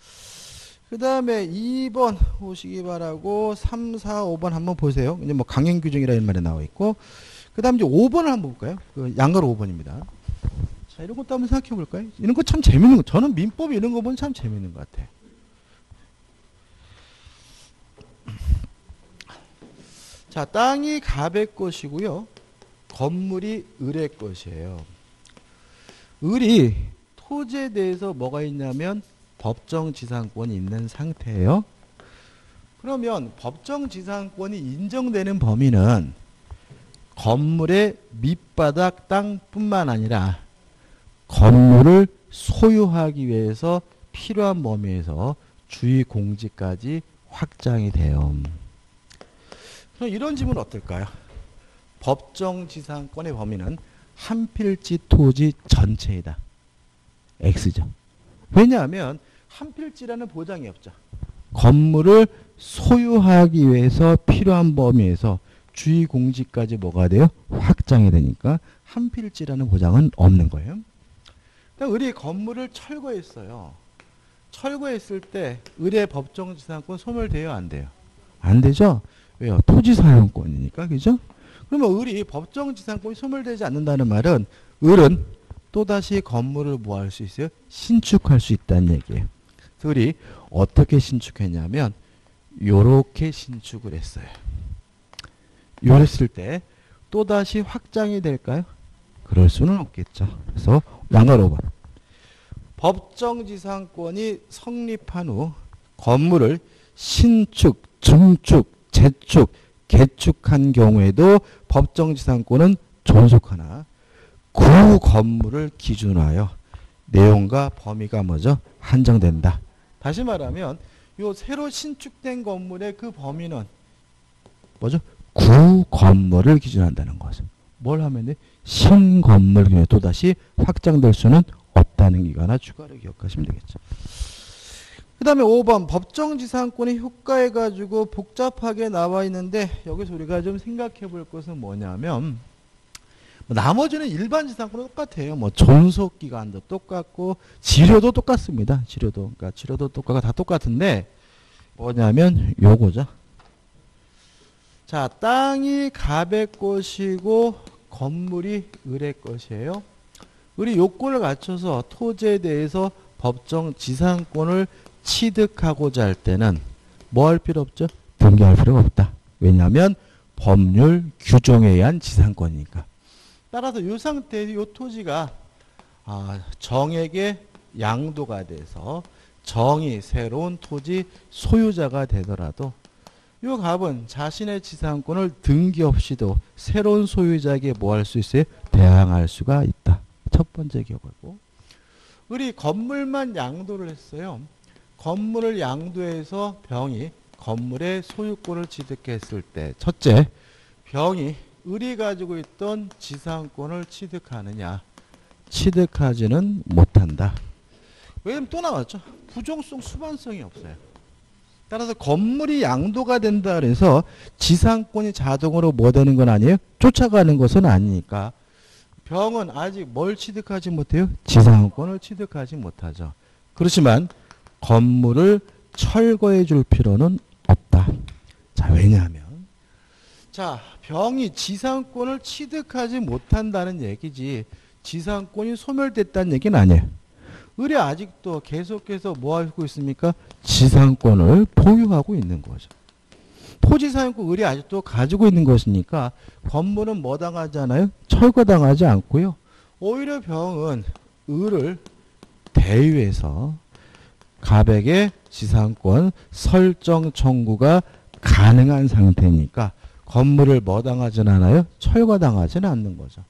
그 다음에 2번 보시기 바라고 3, 4, 5번 한번 보세요. 이제 뭐 강행규정이라는 말이 나와 있고 그 다음 이제 5번을 한번 볼까요? 그 양가로 5번입니다. 자, 이런 것도 한번 생각해 볼까요? 이런 거 참 재밌는 거. 저는 민법이 이런 거 보면 참 재밌는 것 같아요. 자, 땅이 갑의 것이고요. 건물이 을의 것이에요. 을이 토지에 대해서 뭐가 있냐면 법정지상권이 있는 상태예요. 그러면 법정지상권이 인정되는 범위는 건물의 밑바닥 땅뿐만 아니라 건물을 소유하기 위해서 필요한 범위에서 주의 공지까지 확장이 돼요. 그럼 이런 질문은 어떨까요? 법정지상권의 범위는 한 필지 토지 전체이다. X죠. 왜냐하면 한 필지라는 보장이 없죠. 건물을 소유하기 위해서 필요한 범위에서 주의 공지까지 뭐가 돼요? 확장이 되니까 한 필지라는 보장은 없는 거예요. 을이 건물을 철거했어요. 철거했을 때 을의 법정지상권 소멸돼요? 안 돼요? 안 되죠? 왜요? 토지사용권이니까. 그죠? 그러면 을이 법정지상권이 소멸되지 않는다는 말은 을은 또다시 건물을 뭐 할 수 있어요? 신축할 수 있다는 얘기예요. 그래서 을이 어떻게 신축했냐면 요렇게 신축을 했어요. 요랬을 때 또다시 확장이 될까요? 그럴 수는 없겠죠. 그래서 양가로 5번. 법정지상권이 성립한 후 건물을 신축, 증축, 재축, 개축한 경우에도 법정지상권은 존속하나 그 건물을 기준으로 하여 내용과 범위가 뭐죠? 한정된다. 다시 말하면 요 새로 신축된 건물의 그 범위는 뭐죠? 구 건물을 기준으로 한다는 거죠. 뭘 하면 돼? 신건물 기준에 또다시 확장될 수는 없다는 게 하나 추가로 기억하시면 되겠죠. 그 다음에 5번 법정지상권의 효과해가지고 복잡하게 나와 있는데 여기서 우리가 좀 생각해 볼 것은 뭐냐면 나머지는 일반 지상권은 똑같아요. 뭐 존속기간도 똑같고 지료도 똑같습니다. 그러니까 지료도 똑같고 다 똑같은데 뭐냐면 요거죠. 자, 땅이 갑의 것이고 건물이 을의 것이에요. 을이 요건을 갖춰서 토지에 대해서 법정지상권을 취득하고자 할 때는 뭐 할 필요 없죠? 등기할 필요가 없다. 왜냐하면 법률 규정에 의한 지상권이니까. 따라서 이 상태에서 이 토지가 정에게 양도가 돼서 정이 새로운 토지 소유자가 되더라도 이 갑은 자신의 지상권을 등기 없이도 새로운 소유자에게 뭐 할 수 있어요? 대항할 수가 있다. 첫 번째 기억하고. 을이 건물만 양도를 했어요. 건물을 양도해서 병이 건물의 소유권을 취득했을 때 첫째, 병이 을이 가지고 있던 지상권을 취득하느냐? 취득하지는 못한다. 왜냐면 또 나왔죠. 부종성 수반성이 없어요. 따라서 건물이 양도가 된다 그래서 지상권이 자동으로 뭐 되는 건 아니에요? 쫓아가는 것은 아니니까 병은 아직 뭘 취득하지 못해요? 지상권을 취득하지 못하죠. 그렇지만 건물을 철거해 줄 필요는 없다. 자, 왜냐하면 자, 병이 지상권을 취득하지 못한다는 얘기지 지상권이 소멸됐다는 얘기는 아니에요. 을이 아직도 계속해서 뭐 하고 있습니까? 지상권을 보유하고 있는 거죠. 토지 사용권 을이 아직도 가지고 있는 것이니까 건물은 뭐 당하지 않아요? 철거당하지 않고요. 오히려 병은 을을 대유해서 갑에게 지상권 설정 청구가 가능한 상태니까 건물을 뭐 당하진 않아요? 철거당하지는 않는 거죠.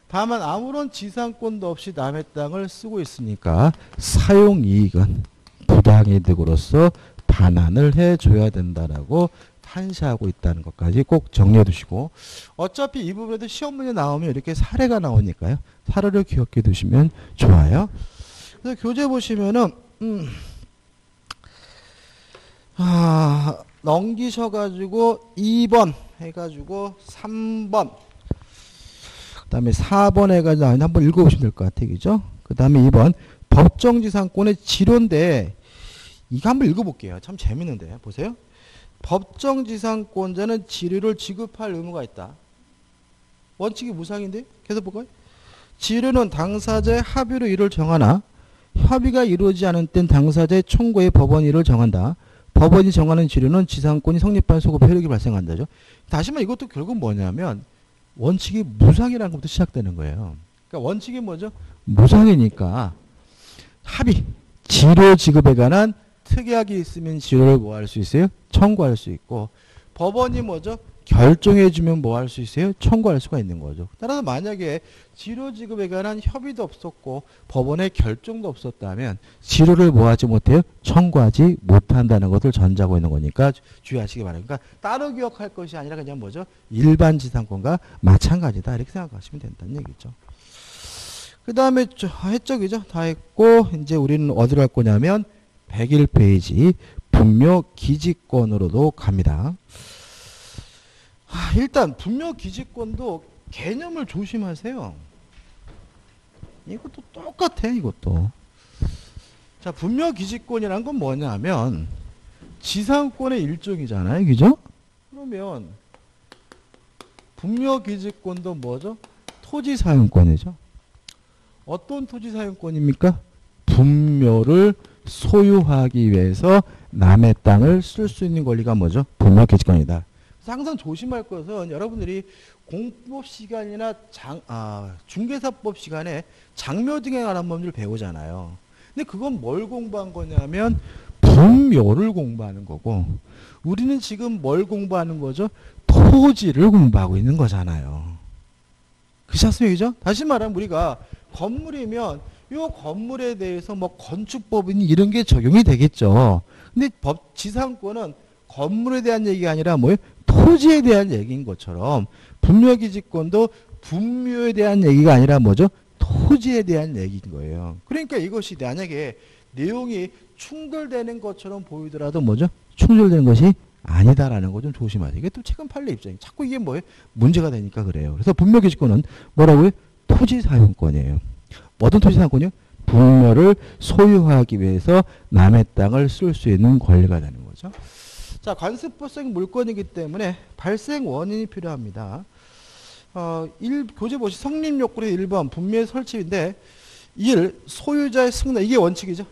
다만 아무런 지상권도 없이 남의 땅을 쓰고 있으니까 사용이익은 부당이득으로서 반환을 해줘야 된다라고 판시하고 있다는 것까지 꼭 정리해 두시고 어차피 이 부분에도 시험 문제 나오면 이렇게 사례가 나오니까요. 사례를 기억해 두시면 좋아요. 그래서 교재 보시면은 넘기셔가지고 2번 해가지고 3번 그 다음에 4번 해가지고 한번 읽어보시면 될 것 같아요. 그죠? 그 다음에 2번 법정지상권의 지론데 이거 한번 읽어볼게요. 참 재밌는데 보세요. 법정지상권자는 지료를 지급할 의무가 있다. 원칙이 무상인데 계속 볼까요? 지료는 당사자의 합의로 이를 정하나 협의가 이루어지지 않은 땐 당사자의 청구에 법원이 이를 정한다. 법원이 정하는 지료는 지상권이 성립한 소급 효력이 발생한다죠. 다시 말해 이것도 결국 뭐냐면 원칙이 무상이라는 것부터 시작되는 거예요. 그러니까 원칙이 뭐죠? 무상이니까 합의, 지료 지급에 관한 특약이 있으면 지료를 뭐 할 수 있어요? 청구할 수 있고 법원이 뭐죠? 결정해주면 뭐 할 수 있어요? 청구할 수가 있는 거죠. 따라서 만약에 지료 지급에 관한 협의도 없었고 법원의 결정도 없었다면 지료를 뭐 하지 못해요? 청구하지 못한다는 것을 전제하고 있는 거니까 주의하시기 바랍니다. 그러니까 따로 기억할 것이 아니라 그냥 뭐죠? 일반 지상권과 마찬가지다 이렇게 생각하시면 된다는 얘기죠. 그 다음에 했죠, 그죠? 다 했고 이제 우리는 어디로 갈 거냐면 101페이지 분묘 기지권으로도 갑니다. 일단 분묘 기지권도 개념을 조심하세요. 이것도 똑같아 이것도. 자, 분묘 기지권이란 건 뭐냐면 지상권의 일종이잖아요. 그죠? 그러면 분묘 기지권도 뭐죠? 토지 사용권이죠. 어떤 토지 사용권입니까? 분묘를 소유하기 위해서 남의 땅을 쓸 수 있는 권리가 뭐죠? 분묘 기지권이다. 항상 조심할 것은 여러분들이 공법 시간이나 중개사법 시간에 장묘 등에 관한 법률을 배우잖아요. 근데 그건 뭘 공부한 거냐면 분묘를 공부하는 거고 우리는 지금 뭘 공부하는 거죠? 토지를 공부하고 있는 거잖아요. 그렇죠? 다시 말하면 우리가 건물이면 이 건물에 대해서 뭐 건축법이니 이런 게 적용이 되겠죠. 근데 지상권은 건물에 대한 얘기가 아니라 뭐예요? 토지에 대한 얘기인 것처럼 분묘기지권도 분묘에 대한 얘기가 아니라 뭐죠? 토지에 대한 얘기인 거예요. 그러니까 이것이 만약에 내용이 충돌되는 것처럼 보이더라도 뭐죠? 충돌되는 것이 아니다라는 거 좀 조심하세요. 이게 또 최근 판례 입장이 자꾸 이게 뭐예요? 문제가 되니까 그래요. 그래서 분묘기지권은 뭐라고요? 토지 사용권이에요. 어떤 토지 사용권이요? 분묘를 소유하기 위해서 남의 땅을 쓸 수 있는 권리가 되는 거죠. 자, 관습법상 물건이기 때문에 발생 원인이 필요합니다. 교재 보시 성립 욕구의 1번 분묘의 설치인데 1. 소유자의 승낙 이게 원칙이죠.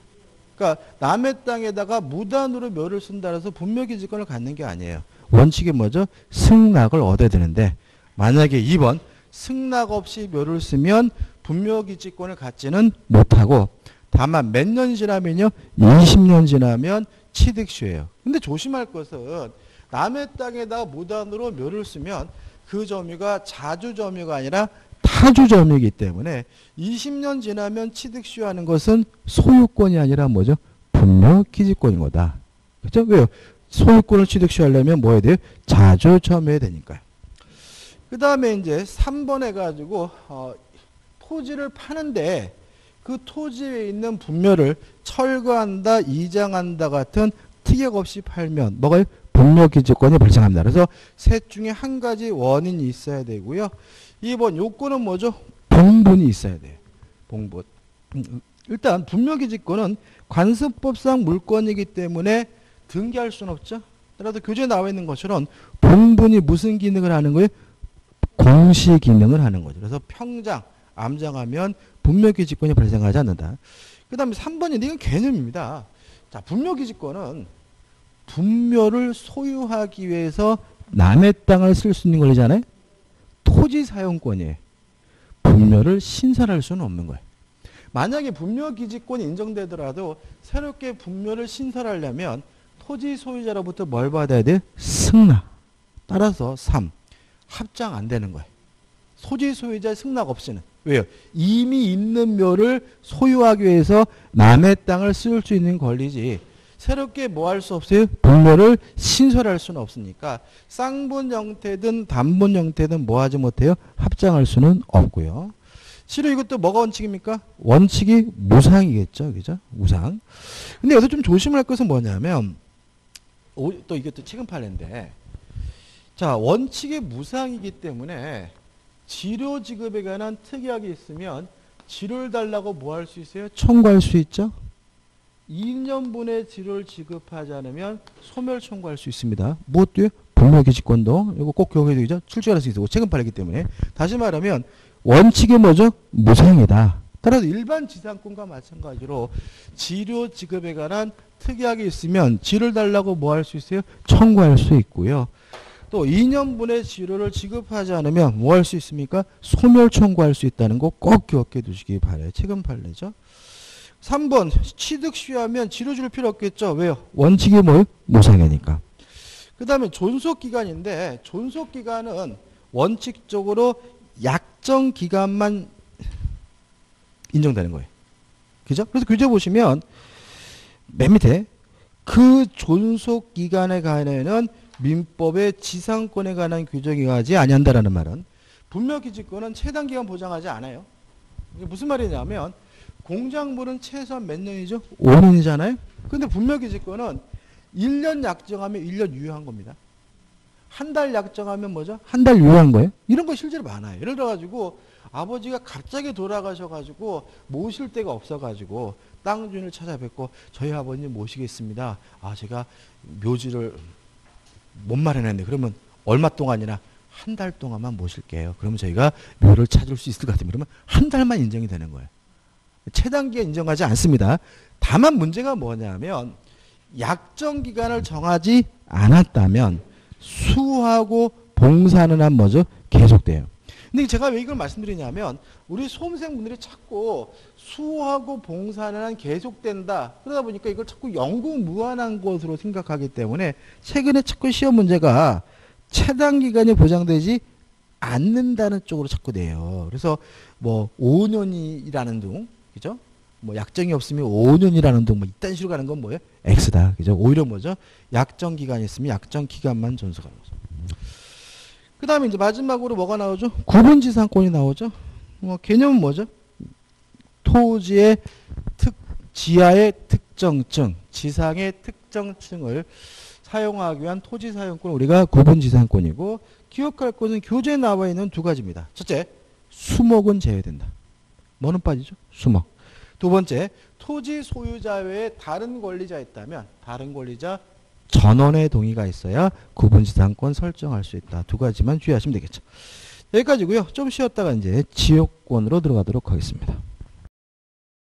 그러니까 남의 땅에다가 무단으로 묘를 쓴다 해서 분묘기지권을 갖는 게 아니에요. 원칙이 뭐죠? 승낙을 얻어야 되는데 만약에 2번 승낙 없이 묘를 쓰면 분묘기지권을 갖지는 못하고 다만 몇 년 지나면요? 20년 지나면 취득시효예요. 근데 조심할 것은 남의 땅에다가 무단으로 묘를 쓰면 그 점유가 자주 점유가 아니라 타주점이기 때문에 20년 지나면 취득시효하는 것은 소유권이 아니라 뭐죠? 분묘기지권인 거다. 그렇죠? 왜요? 소유권을 취득시하려면 뭐 해야 돼요? 자주점해야 되니까요. 그 다음에 이제 3번 해가지고 토지를 파는데 그 토지에 있는 분묘를 철거한다, 이장한다 같은 특약 없이 팔면 뭐가요? 분묘기지권이 발생합니다. 그래서 셋 중에 한 가지 원인이 있어야 되고요. 2번 요건은 뭐죠? 봉분이 있어야 돼요. 봉분. 일단 분묘기지권은 관습법상 물권이기 때문에 등기할 수는 없죠. 따라서 교재에 나와 있는 것처럼 봉분이 무슨 기능을 하는 거예요? 공시 기능을 하는 거죠. 그래서 평장, 암장하면 분묘기지권이 발생하지 않는다. 그 다음에 3번이 이건 개념입니다. 자, 분묘기지권은 분묘를 소유하기 위해서 남의 땅을 쓸 수 있는 권리잖아요. 토지 사용권이에요. 분묘를 신설할 수는 없는 거예요. 만약에 분묘기지권이 인정되더라도 새롭게 분묘를 신설하려면 토지 소유자로부터 뭘 받아야 돼요? 승낙. 따라서 3. 합장 안 되는 거예요. 토지 소유자 승낙 없이는. 왜요? 이미 있는 묘를 소유하기 위해서 남의 땅을 쓸 수 있는 권리지 새롭게 뭐 할 수 없어요? 분묘를 신설할 수는 없으니까 쌍분 형태든 단분 형태든 뭐 하지 못해요? 합장할 수는 없고요. 실은 이것도 뭐가 원칙입니까? 원칙이 무상이겠죠. 그죠? 무상. 근데 여기서 좀 조심할 것은 뭐냐면 또 이것도 최근 판례인데 자, 원칙이 무상이기 때문에 지료 지급에 관한 특약이 있으면 지료를 달라고 뭐 할 수 있어요? 청구할 수 있죠. 2년분의 지료를 지급하지 않으면 소멸 청구할 수 있습니다. 무엇도요? 분묘기지권도 이거 꼭 기억해야 되죠. 출제할 수 있고 최근 판례이기 때문에 다시 말하면 원칙이 뭐죠? 무상이다. 따라서 일반 지상권과 마찬가지로 지료 지급에 관한 특약이 있으면 지료를 달라고 뭐 할 수 있어요? 청구할 수 있고요. 또 2년분의 지료를 지급하지 않으면 뭐 할 수 있습니까? 소멸 청구할 수 있다는 거 꼭 기억해 두시기 바라요. 최근 판례죠. 3번 취득 시효하면 지료 줄 필요 없겠죠. 왜요? 원칙이 뭐예요? 무상이니까. 그 다음에 존속기간인데 존속기간은 원칙적으로 약정 기간만 인정되는 거예요. 그죠? 그래서 교재 보시면 맨 밑에 그 존속기간에 관해는 민법의 지상권에 관한 규정이 하지 아니한다라는 말은 분묘기지권은 최단기간 보장하지 않아요. 이게 무슨 말이냐면 공작물은 최소한 몇 년이죠? 5년이잖아요. 근데 분묘기지권은 1년 약정하면 1년 유효한 겁니다. 한 달 약정하면 뭐죠? 한 달 유효한 거예요. 이런 거 실제로 많아요. 예를 들어가지고 아버지가 갑자기 돌아가셔가지고 모실 데가 없어가지고 땅 주인을 찾아뵙고 저희 아버님 모시겠습니다. 아 제가 묘지를 못 마련했는데 그러면 얼마 동안이나 한 달 동안만 모실게요. 그러면 저희가 묘를 찾을 수 있을 것 같으면 그러면 한 달만 인정이 되는 거예요. 최단기에 인정하지 않습니다. 다만 문제가 뭐냐면 약정 기간을 정하지 않았다면 수하고 봉사는 한 뭐죠? 계속돼요. 근데 제가 왜 이걸 말씀드리냐면 우리 수험생분들이 자꾸 수하고 봉사는 한 계속된다. 그러다 보니까 이걸 자꾸 영구무한한 것으로 생각하기 때문에 최근에 자꾸 시험 문제가 최단기간이 보장되지 않는다는 쪽으로 자꾸 내요. 그래서 뭐 5년이라는 둥, 그죠? 뭐 약정이 없으면 5년이라는 둥, 뭐 이딴 식으로 가는 건 뭐예요? X다, 그죠? 오히려 뭐죠? 약정 기간이 있으면 약정 기간만 존속하는 거죠. 그 다음에 이제 마지막으로 뭐가 나오죠? 구분지상권이 나오죠. 개념은 뭐죠? 토지의 지하의 특정층, 지상의 특정층을 사용하기 위한 토지 사용권을 우리가 구분지상권이고 기억할 것은 교재에 나와 있는 두 가지입니다. 첫째, 수목은 제외된다. 뭐는 빠지죠? 수목. 두 번째, 토지 소유자 외에 다른 권리자 있다면 다른 권리자 전원의 동의가 있어야 구분지상권 설정할 수 있다. 두 가지만 주의하시면 되겠죠. 여기까지고요. 좀 쉬었다가 이제 지역권으로 들어가도록 하겠습니다.